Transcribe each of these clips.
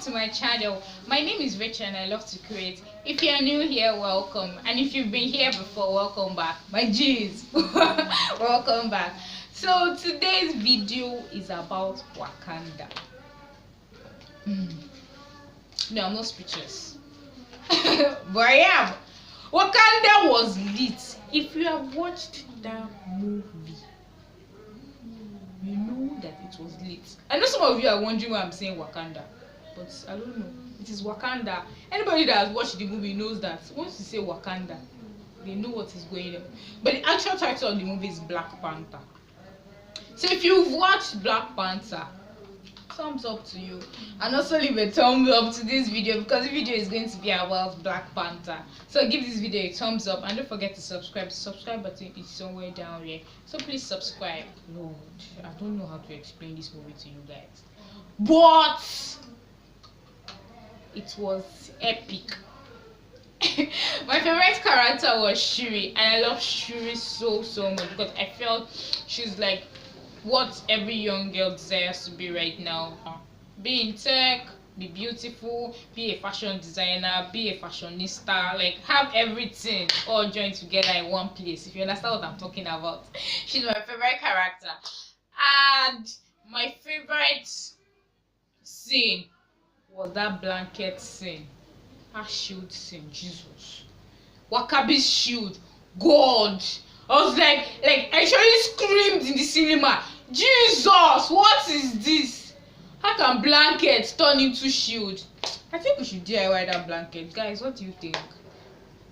to my channel. My name is Rachel and I love to create. If you're new here, welcome, and if you've been here before, welcome back. My G's. Welcome back. So today's video is about Wakanda. No, I'm not speechless. But I am. Wakanda was lit. If you have watched that movie, you know that it was lit. I know some of you are wondering why I'm saying Wakanda, but I don't know. It is Wakanda. Anybody that has watched the movie knows that once you say Wakanda, they know what is going on. But the actual title of the movie is Black Panther. So if you've watched Black Panther, thumbs up to you, and also leave a thumbs up to this video because the video is going to be about Black Panther. So give this video a thumbs up and don't forget to subscribe. The subscribe button is somewhere down here, so please subscribe. Lord, I don't know how to explain this movie to you guys, but it was epic. My favorite character was Shuri, and I love Shuri so much because I felt she's like what every young girl desires to be right now. Be in tech, be beautiful, be a fashion designer, be a fashionista, like have everything all joined together in one place. If you understand what I'm talking about. She's my favorite character. And my favorite scene was that blanket scene. That shield scene, Jesus. Wakabi's shield, God. I was like I actually screamed in the cinema. Jesus, what is this? How can blankets turn into shield? I think we should DIY that blanket. Guys, what do you think?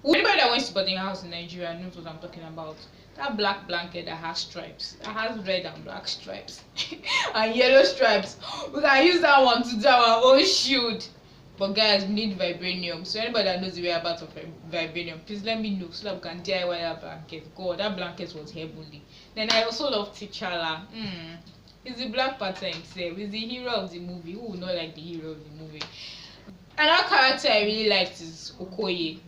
Anybody that went to boarding house in Nigeria knows what I'm talking about. That black blanket that has stripes. That has red and black stripes. And yellow stripes. We can use that one to do our own shield. But guys, we need vibranium. So anybody that knows the whereabouts of vibranium, please let me know so that we can DIY that blanket. God, that blanket was heavenly. Then I also love T'Challa. He's the Black Panther himself. He's the hero of the movie. Who would not like the hero of the movie? Another character I really liked is Okoye.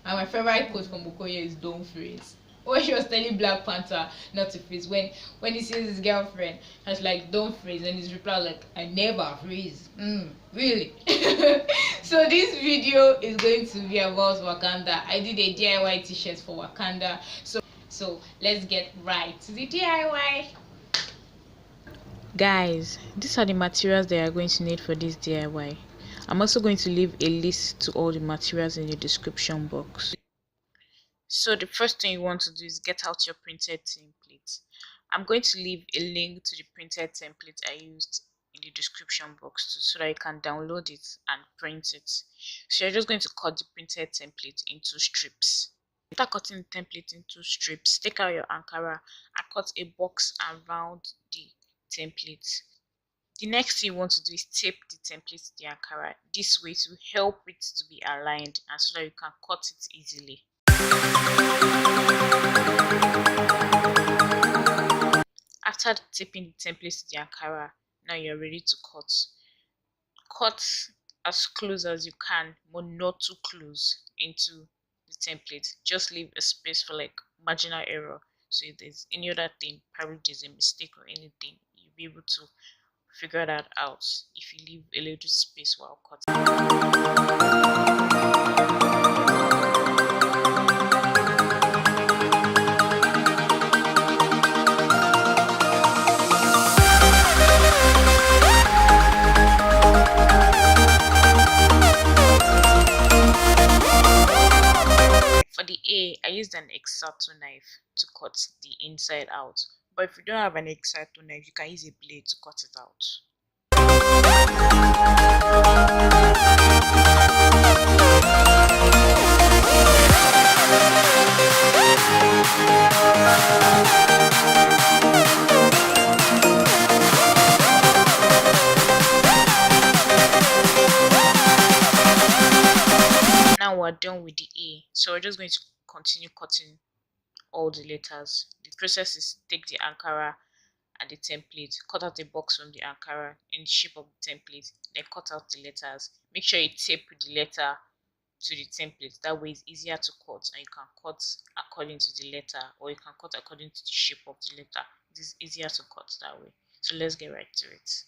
And my favorite quote from Okoye is "Don't freeze." When she was telling Black Panther not to freeze, when he sees his girlfriend, I was like, "Don't freeze," and his reply was like, "I never freeze." Really? So this video is going to be about Wakanda. I did a DIY t-shirt for Wakanda. So let's get right to the DIY. Guys, these are the materials that you are going to need for this DIY. I'm also going to leave a list to all the materials in the description box. So the first thing you want to do is get out your printed template. I'm going to leave a link to the printed template I used in the description box so that you can download it and print it. So you're just going to cut the printed template into strips. After cutting the template into strips, take out your Ankara and cut a box around the template. The next thing you want to do is tape the template to the Ankara this way to help it to be aligned and so that you can cut it easily. After taping the template to the Ankara, now you're ready to cut. Cut as close as you can, but not too close into the template. Just leave a space for like marginal error. So if there's any other thing, probably there's a mistake or anything, you'll be able to figure that out if you leave a little space while cutting. For the A, I used an Xacto knife to cut the inside out. But if you don't have an Xacto knife, you can use a blade to cut it out. Now we're done with the A, so we're just going to continue cutting all the letters. The process is take the Ankara and the template, cut out a box from the Ankara in the shape of the template, then cut out the letters. Make sure you tape the letter to the template, that way it's easier to cut and you can cut according to the letter, or you can cut according to the shape of the letter. It is easier to cut that way. So let's get right to it.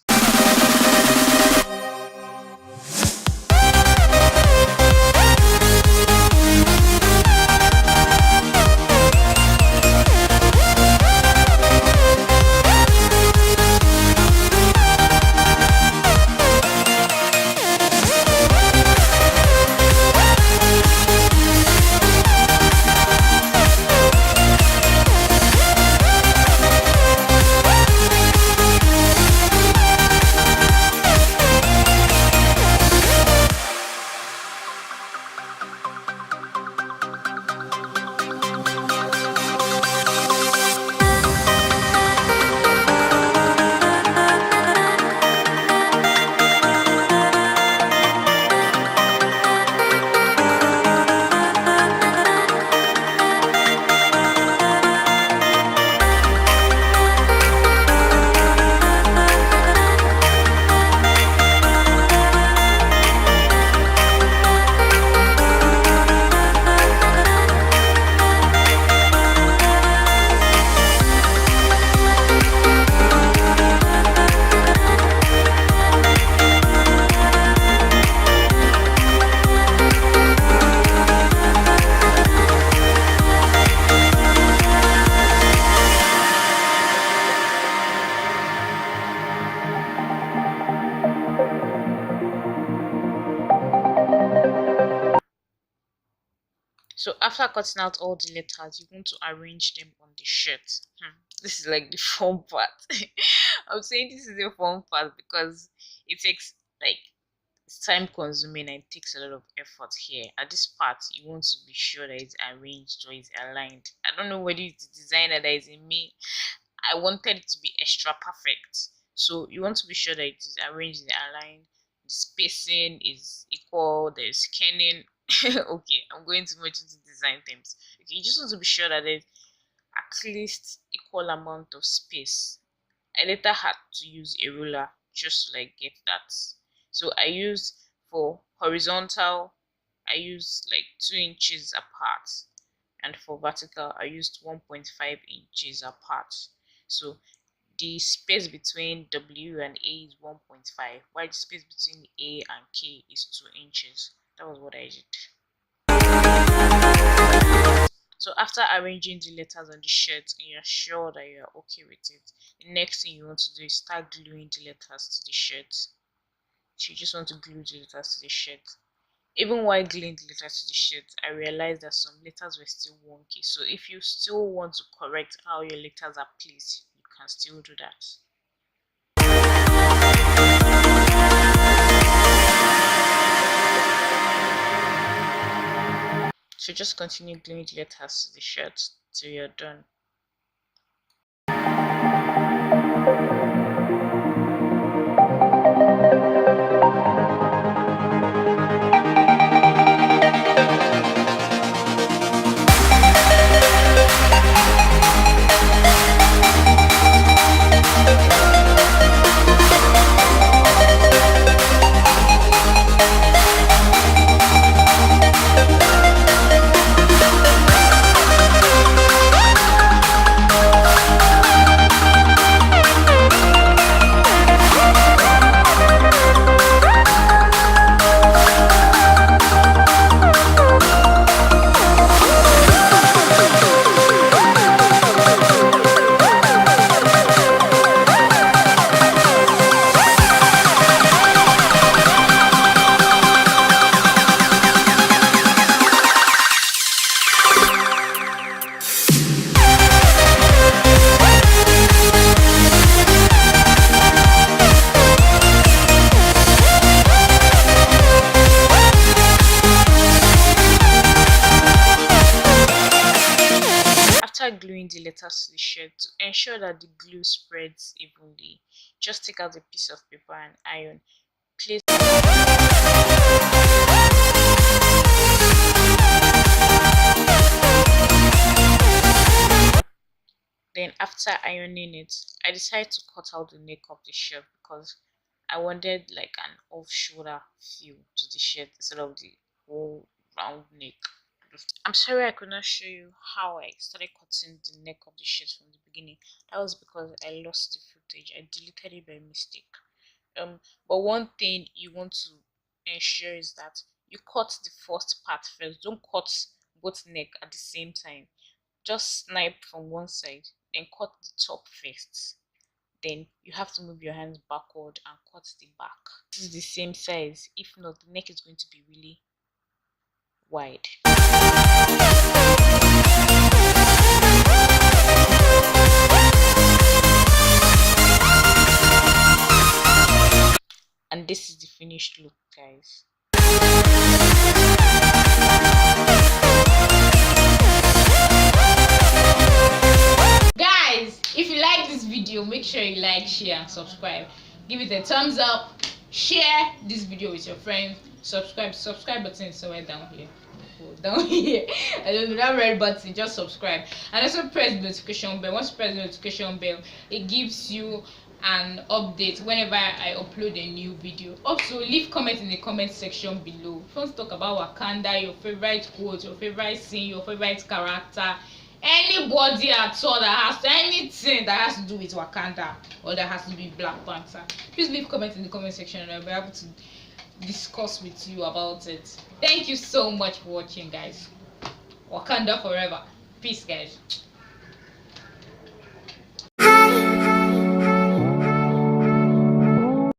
So after cutting out all the letters, you want to arrange them on the shirt. This is like the fun part. I'm saying this is the fun part because it takes like it's time consuming and it takes a lot of effort here. At this part, you want to be sure that it's arranged or it's aligned. I don't know whether it's the designer that is in me. I wanted it to be extra perfect. So you want to be sure that it is arranged and aligned. The spacing is equal. There's kenning. Okay, I'm going too much into design terms. Okay, you just want to be sure that there's at least equal amount of space. I later had to use a ruler just to like get that. So I used for horizontal, I used like 2 inches apart, and for vertical I used 1.5 inches apart. So the space between W and A is 1.5, while the space between A and K is 2 inches. That was what I did. So after arranging the letters on the shirt and you're sure that you're okay with it, the next thing you want to do is start gluing the letters to the shirt. So you just want to glue the letters to the shirt. Even while gluing the letters to the shirt, I realized that some letters were still wonky. So if you still want to correct how your letters are placed, you can still do that. So just continue gluing the letters to the shirt till you're done. Gluing the letters to the shirt, to ensure that the glue spreads evenly, just take out a piece of paper and iron. Place then after ironing it, I decided to cut out the neck of the shirt because I wanted like an off shoulder feel to the shirt instead of the whole round neck. I'm sorry I could not show you how I started cutting the neck of the shirt from the beginning. That was because I lost the footage. I deleted it by mistake. But one thing you want to ensure is that you cut the first part first. Don't cut both neck at the same time. Just snipe from one side, then cut the top first. Then you have to move your hands backward and cut the back. This is the same size. If not, the neck is going to be really wide. And this is the finished look, guys. Guys, if you like this video, make sure you like, share and subscribe. Give it a thumbs up, share this video with your friends, subscribe button is somewhere down here. Down here, I don't know that red button, just subscribe and also press the notification bell. Once you press the notification bell, it gives you an update whenever I upload a new video. Also, leave comment in the comment section below. If you want to talk about Wakanda, your favorite quote, your favorite scene, your favorite character, anybody at all that has to, anything that has to do with Wakanda or that has to be Black Panther, please leave comment in the comment section and I'll be able to discuss with you about it. Thank you so much for watching, guys. Wakanda forever. Peace, guys.